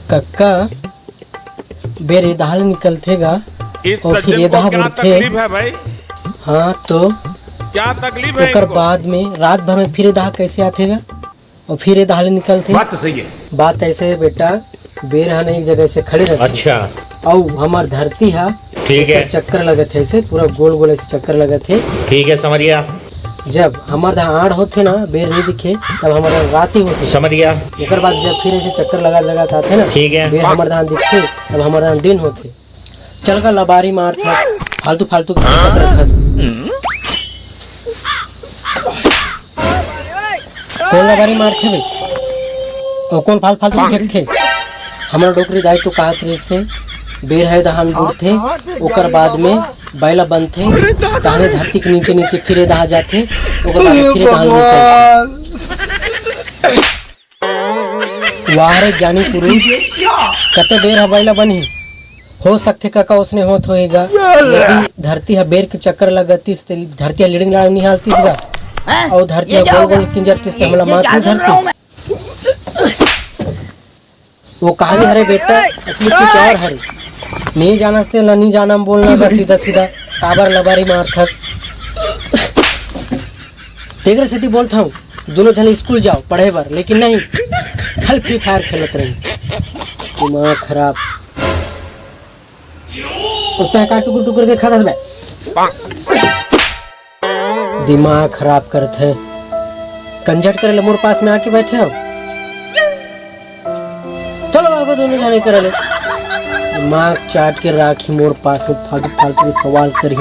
कक्का बेरे दाल निकलतेगा और फिर ये दाल उड़ते। हाँ तो क्या तकलीफ है? ओकर बाद में रात भर में फिर दाल कैसे आतेगा और फिर ये दाल निकलते। बात तो सही है। बात ऐसे है बेटा, बेर हन एक जगह से खड़े रहते। अच्छा। और हमार धरती है, ठीक है। चक्कर लगे थे ऐसे पूरा गोल गोल ऐसे चक्कर लगे थे। ठीक है, समझ गया। जब हमारे आड़ होते ना, बेर नहीं दिखे, तब हमारा रात ही होती। समझ गया। एक बाद जब फिर ऐसे चक्कर लगा आते ना, ठीक है। बेर हमारे धान दिखते, तब हमारे धान दिन होते। चल का लबारी मार था, फालतू फालतू कौन लबारी मार थे भाई और कौन फालतू फेंक थे। हमारा डोकरी दाई तो कहत से बेर है धान बुड़ते, ओकर बाद में बैला बनते, ताने धरती के नीचे नीचे फिरे दहा जाते, ओकर बाद फिरे धान निकलते। वाहरे ज्ञानी पुरुष कते बेर है बैला बनी हो सकते काका उसने होत होएगा। यदि धरती है बेर के चक्कर लगतीस तो धरती लीडिंग लाड़ निहालतीस गा और धरती गोल गोल किंजरतीस तो हमला माथ में धरती। वो कहानी हरे बेटा असली कुछ और हरे नहीं जाना से नहीं जाना बोलना बस सीधा सीधा काबर लबारी मारथस। तेगर से बोलता हूँ दोनों जन स्कूल जाओ पढ़े बर, लेकिन नहीं हल फ्री फायर खेलत रही। दिमाग खराब उतना का टुकुर टुकुर के खाता है, दिमाग खराब करते है। कंजट करे मोर पास में आके बैठे हो, चलो आगे दोनों जाने करे दिमाग चाट के राखी मोर पास में फालतू फालतू सवाल करी।